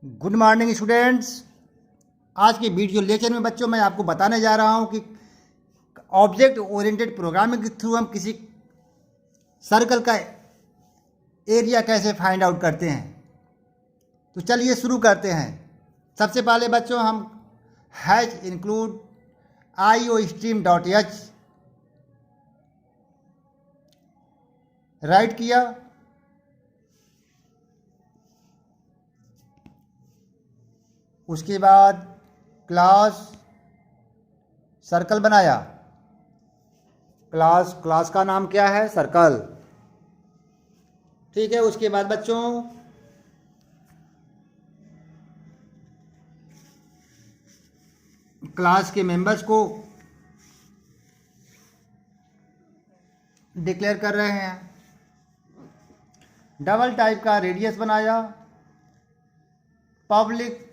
Good morning students. आज के video lecture में बच्चों मैं आपको बताने जा रहा हूं कि ऑब्जेक्ट ओरिएंटेड प्रोग्रामिंग के थ्रू हम किसी सर्कल का एरिया कैसे फाइंड आउट करते हैं। तो चलिए शुरू करते हैं। सबसे पहले बच्चों हम हैश इंक्लूड iostream.h राइट किया। उसके बाद क्लास सर्कल बनाया। क्लास का नाम क्या है? सर्कल। ठीक है। उसके बाद बच्चों क्लास के मेंबर्स को डिक्लेयर कर रहे हैं। डबल टाइप का रेडियस बनाया पब्लिक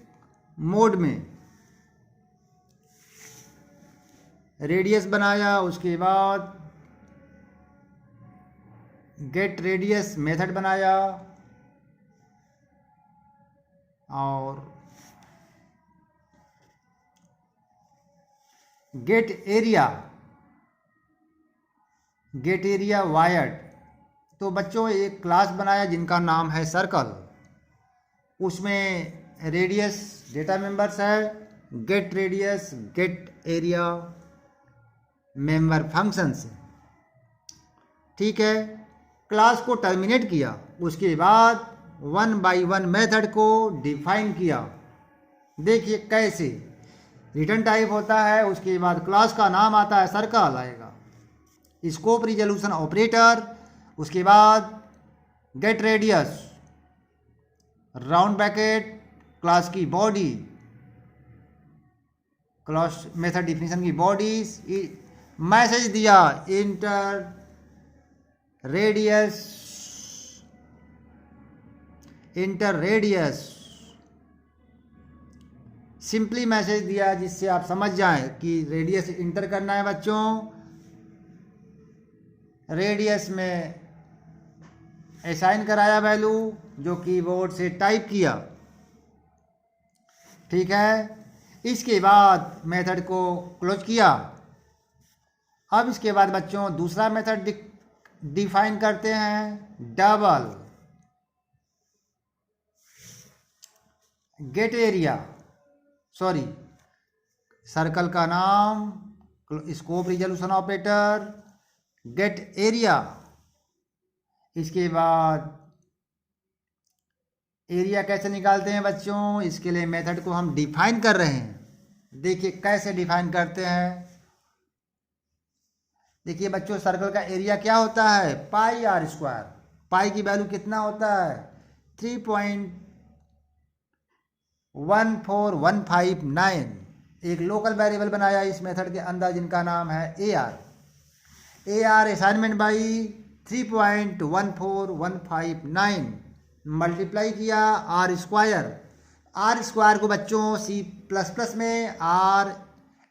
मोड में, रेडियस बनाया। उसके बाद गेट रेडियस मेथड बनाया और गेट एरिया वायर्ड। तो बच्चों एक क्लास बनाया जिनका नाम है सर्कल। उसमें रेडियस डेटा मेंबर्स है, get radius get area member functions. ठीक है। क्लास को टर्मिनेट किया। उसके बाद 1 by 1 मेथड को डिफाइन किया। देखिए कैसे रिटर्न टाइप होता है। उसके बाद क्लास का नाम आता है, सर्कल आएगा, स्कोप रिजोल्यूशन ऑपरेटर। उसके बाद get radius round bracket class की बॉडी, क्लास मेथड डिफिनेशन की बॉडीज, मैसेज दिया इंटर रेडियस सिंपली मैसेज दिया जिससे आप समझ जाएं कि रेडियस इंटर करना है। बच्चों रेडियस में असाइन कराया वैल्यू जो कीबोर्ड से टाइप किया। ठीक है। इसके बाद मेथड को क्लोज किया। अब इसके बाद बच्चों दूसरा मेथड डिफाइन करते हैं, double get area, sorry circle का नाम, scope resolution operator, get area. इसके बाद एरिया कैसे निकालते हैं बच्चों, इसके लिए मेथड को हम डिफाइन कर रहे हैं। देखिए कैसे डिफाइन करते हैं। देखिए बच्चों सर्कल का एरिया क्या होता है, पाई आर स्क्वायर। पाई की वैल्यू कितना होता है, 3.14159। एक लोकल वेरिएबल बनाया इस मेथड के अंदर जिनका नाम है AR असाइनमेंट बाई 3.14159 मल्टीप्लाई किया आर स्क्वायर। आर स्क्वायर को बच्चों C++ में आर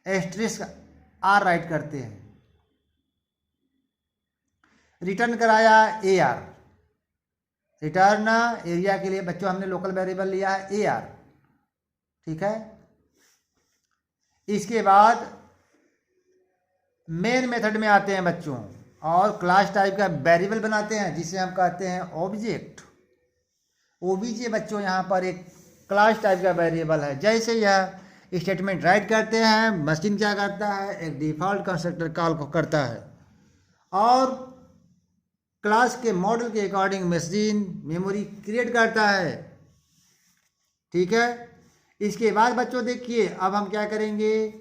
एस्ट्रिस्क आर राइट करते हैं। रिटर्न कराया AR। रिटर्न एरिया के लिए बच्चों हमने लोकल वेरिएबल लिया है AR। ठीक है। इसके बाद मेन मेथड में आते हैं बच्चों और क्लास टाइप का वेरिएबल बनाते हैं जिसे हम कहते हैं ऑब्जेक्ट। ओबीजे बच्चों यहाँ पर एक क्लास टाइप का वेरिएबल है। जैसे यह स्टेटमेंट राइट करते हैं, मशीन क्या करता है, एक डिफॉल्ट कंस्ट्रक्टर कॉल को करता है और क्लास के मॉडल के अकॉर्डिंग मशीन मेमोरी क्रिएट करता है। ठीक है। इसके बाद बच्चों देखिए अब हम क्या करेंगे,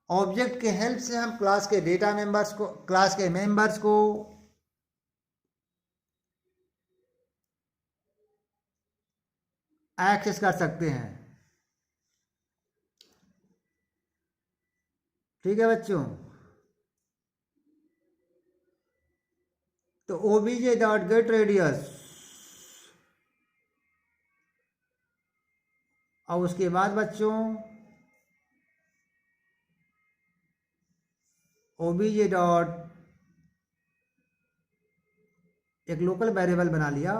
ऑब्जेक्ट के हेल्प से हम क्लास के डेटा मेंबर्स को, क्लास के मेंबर्स को एक्सेस कर सकते हैं। ठीक है बच्चों। तो obj डॉट गेट रेडियस और उसके बाद बच्चों obj डॉट एक लोकल वेरिएबल बना लिया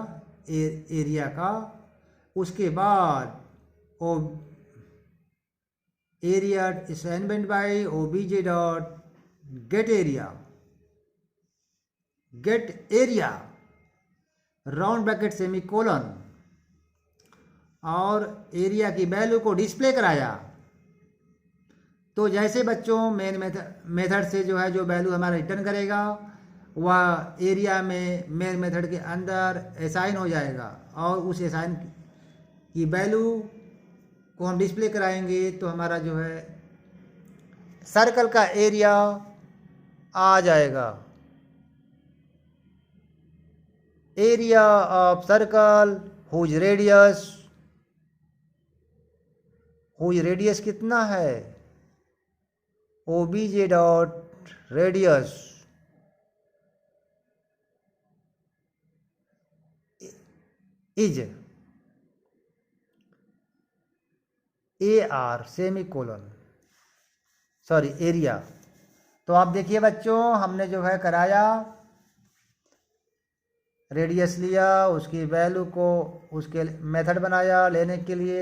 एरिया का। उसके बाद ओ area is assigned by obj dot get area round bracket semicolon और एरिया की वैल्यू को डिस्प्ले कराया। तो जैसे बच्चों मेन मेथड से जो है जो वैल्यू हमारा रिटर्न करेगा वह एरिया में मेन मेथड के अंदर असाइन हो जाएगा और उस असाइन की वैल्यू को हम डिस्प्ले कराएंगे तो हमारा जो है सर्कल का एरिया आ जाएगा। Area of circle whose radius कितना है, OBJ dot radius is AR semicolon sorry area. तो आप देखिए बच्चों हमने जो है कराया, रेडियस लिया, उसकी वैल्यू को उसके मेथड बनाया लेने के लिए,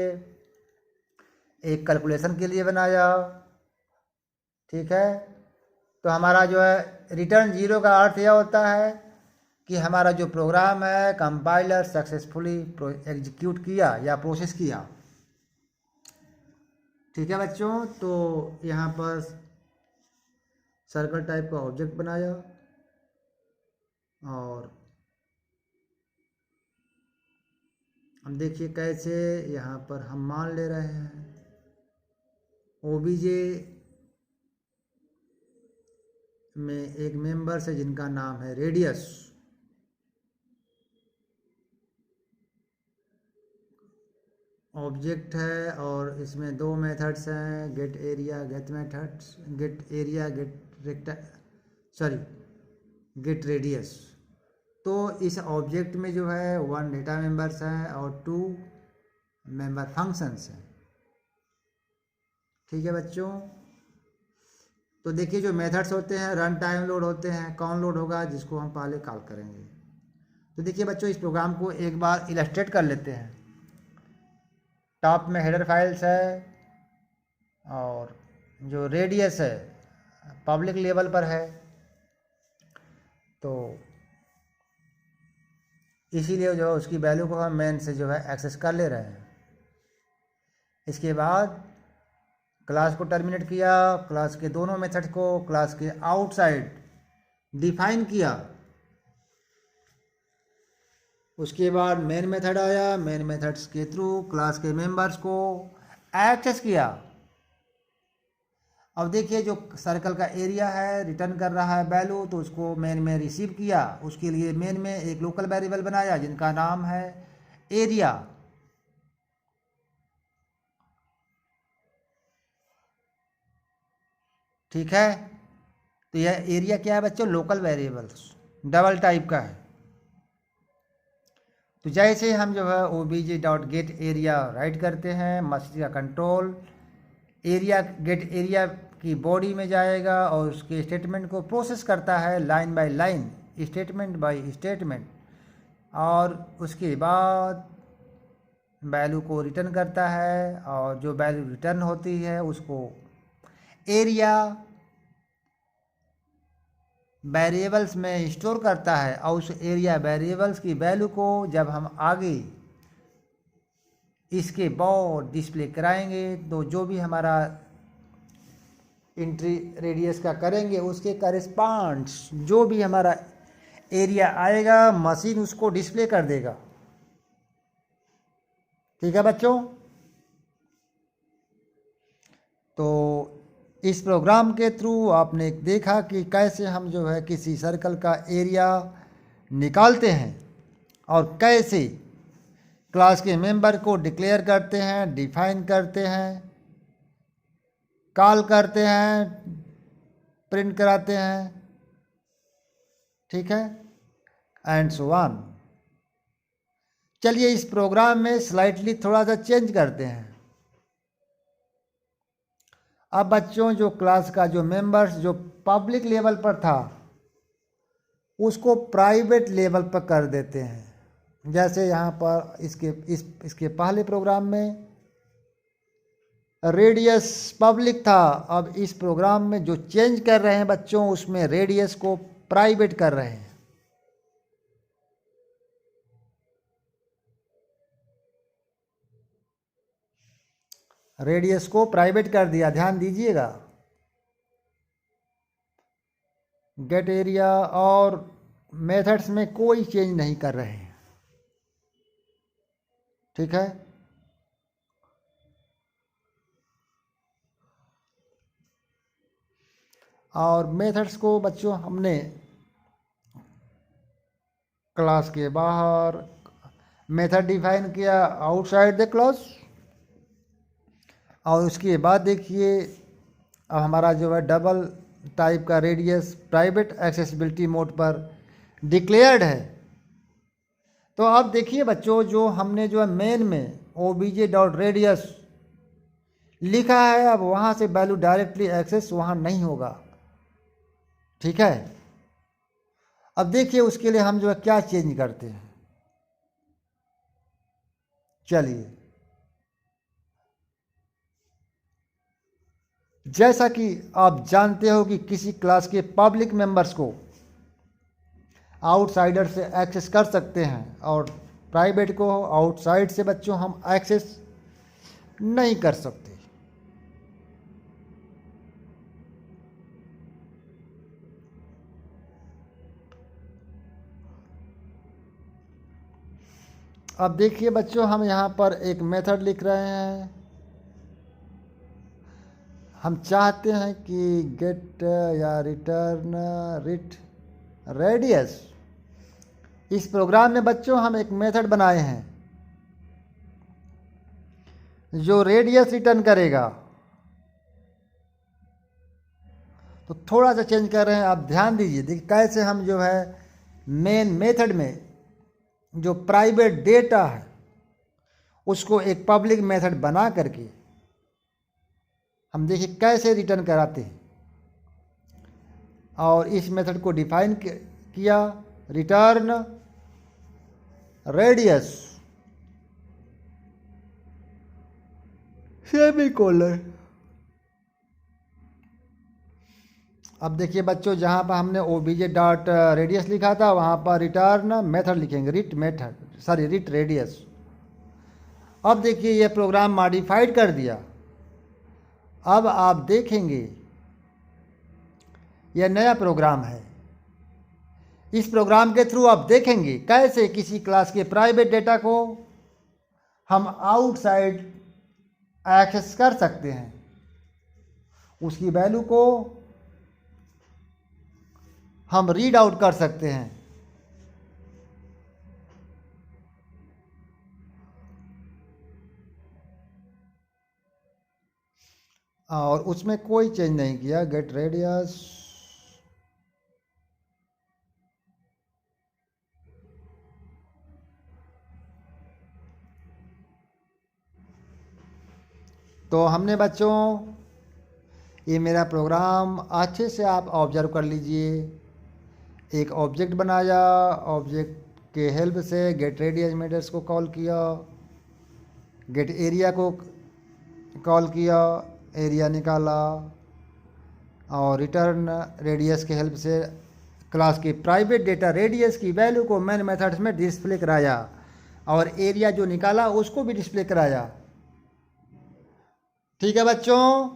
एक कैलकुलेशन के लिए बनाया, ठीक है। तो हमारा जो है रिटर्न 0 का अर्थ यह होता है कि हमारा जो प्रोग्राम है कंपाइलर सक्सेसफुली एग्जीक्यूट किया या प्रोसेस किया, ठीक है बच्चों। तो यहाँ पर सर्कल टाइप का ऑब्जेक्ट बनाया और हम देखिए कैसे यहाँ पर हम मान ले रहे हैं ओबीजे में एक मेंबर है जिनका नाम है रेडियस। ऑब्जेक्ट है और इसमें दो मेथड्स हैं, get area get methods, get area get radius. तो इस ऑब्जेक्ट में जो है 1 डेटा मेंबर्स हैं और 2 मेंबर फंक्शंस हैं, ठीक है बच्चों। तो देखिए जो मेथड्स होते हैं रन टाइम लोड होते हैं, कौन लोड होगा जिसको हम पहले कॉल करेंगे। तो देखिए बच्चों इस प्रोग्राम को एक बार इलस्ट्रेट कर लेते हैं। टॉप में हेडर फाइल्स है और जो रेडियस है पब्लिक लेवल पर है, तो इसीलिए जो है उसकी वैल्यू को हम मेन से जो है एक्सेस कर ले रहे हैं। इसके बाद क्लास को टर्मिनेट किया, क्लास के दोनों मेथड को क्लास के आउटसाइड डिफाइन किया। उसके बाद मेन मेथड आया, मेन मेथड्स के थ्रू क्लास के मेंबर्स को एक्सेस किया। अब देखिए जो सर्कल का एरिया है रिटर्न कर रहा है वैल्यू, तो उसको मेन में रिसीव किया। उसके लिए मेन में एक लोकल वेरिएबल बनाया जिनका नाम है एरिया। ठीक है, तो यह एरिया क्या है बच्चों, लोकल वेरिएबल्स डबल टाइप का है। तो जैसे हम जो है OBJ dot get area right करते हैं, मशीन का कंट्रोल एरिया गेट एरिया की बॉडी में जाएगा और उसके स्टेटमेंट को प्रोसेस करता है line by line, statement by statement, और उसके बाद वैल्यू को रिटर्न करता है। और जो वैल्यू रिटर्न होती है उसको एरिया वेरिएबल्स में स्टोर करता है और उस एरिया वेरिएबल्स की वैल्यू को जब हम आगे इसके बाद डिस्प्ले कराएंगे तो जो भी हमारा एंट्री रेडियस का करेंगे उसके करेस्पॉन्ड्स जो भी हमारा एरिया आएगा मशीन उसको डिस्प्ले कर देगा। ठीक है बच्चों, तो इस प्रोग्राम के थ्रू आपने देखा कि कैसे हम जो है किसी सर्कल का एरिया निकालते हैं और कैसे क्लास के मेंबर को डिक्लेयर करते हैं, डिफाइन करते हैं, कॉल करते हैं, प्रिंट कराते हैं, ठीक है, एंड सो ऑन। चलिए इस प्रोग्राम में स्लाइटली थोड़ा सा चेंज करते हैं। अब बच्चों जो क्लास का जो मेंबर्स जो पब्लिक लेवल पर था उसको प्राइवेट लेवल पर कर देते हैं। जैसे यहाँ पर इसके पहले प्रोग्राम में रेडियस पब्लिक था। अब इस प्रोग्राम में जो चेंज कर रहे हैं बच्चों, उसमें रेडियस को प्राइवेट कर रहे हैं। रेडियस को प्राइवेट कर दिया, ध्यान दीजिएगा। गेट एरिया और मेथड्स में कोई चेंज नहीं कर रहे हैं, ठीक है। और मेथड्स को बच्चों हमने क्लास के बाहर मेथड डिफाइन किया आउटसाइड द क्लास, और उसके बाद देखिए अब हमारा जो है डबल टाइप का रेडियस प्राइवेट एक्सेसिबिलिटी मोड पर डिक्लेयर्ड है। तो अब देखिए बच्चों, जो हमने जो है मेन में obj.radius लिखा है, अब वहाँ से वैल्यू डायरेक्टली एक्सेस वहाँ नहीं होगा, ठीक है। अब देखिए उसके लिए हम जो है क्या चेंज करते हैं। चलिए, जैसा कि आप जानते हो कि किसी क्लास के पब्लिक मेंबर्स को आउटसाइडर से एक्सेस कर सकते हैं और प्राइवेट को आउटसाइड से बच्चों हम एक्सेस नहीं कर सकते। अब देखिए बच्चों, हम यहाँ पर एक मेथड लिख रहे हैं। हम चाहते हैं कि गेट या रिटर्न रिट रेडियस। इस प्रोग्राम में बच्चों हम एक मेथड बनाए हैं जो रेडियस रिटर्न करेगा। तो थोड़ा सा चेंज कर रहे हैं, आप ध्यान दीजिए। देखिए कैसे हम जो है मेन मेथड में जो प्राइवेट डेटा है उसको एक पब्लिक मेथड बना करके हम देखिए कैसे रिटर्न कराते हैं। और इस मेथड को डिफाइन किया, रिटर्न रेडियस सेमीकोलन। अब देखिए बच्चों, जहाँ पर हमने obj.radius लिखा था वहाँ पर रिटर्न मेथड लिखेंगे, रिट रेडियस। अब देखिए ये प्रोग्राम मॉडिफाइड कर दिया। अब आप देखेंगे यह नया प्रोग्राम है। इस प्रोग्राम के थ्रू आप देखेंगे कैसे किसी क्लास के प्राइवेट डेटा को हम आउटसाइड एक्सेस कर सकते हैं, उसकी वैल्यू को हम रीड आउट कर सकते हैं। और उसमें कोई चेंज नहीं किया। गेट रेडियस तो हमने बच्चों, ये मेरा प्रोग्राम अच्छे से आप ऑब्जर्व कर लीजिए। एक ऑब्जेक्ट बनाया, ऑब्जेक्ट के हेल्प से गेट रेडियस मेथड्स को कॉल किया, गेट एरिया को कॉल किया, एरिया निकाला, और रिटर्न रेडियस के हेल्प से क्लास की प्राइवेट डेटा रेडियस की वैल्यू को मेन मेथड्स में डिस्प्ले कराया, और एरिया जो निकाला उसको भी डिस्प्ले कराया। ठीक है बच्चों,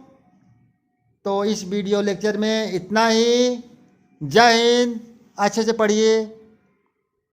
तो इस वीडियो लेक्चर में इतना ही। जय हिंद, अच्छे से पढ़िए।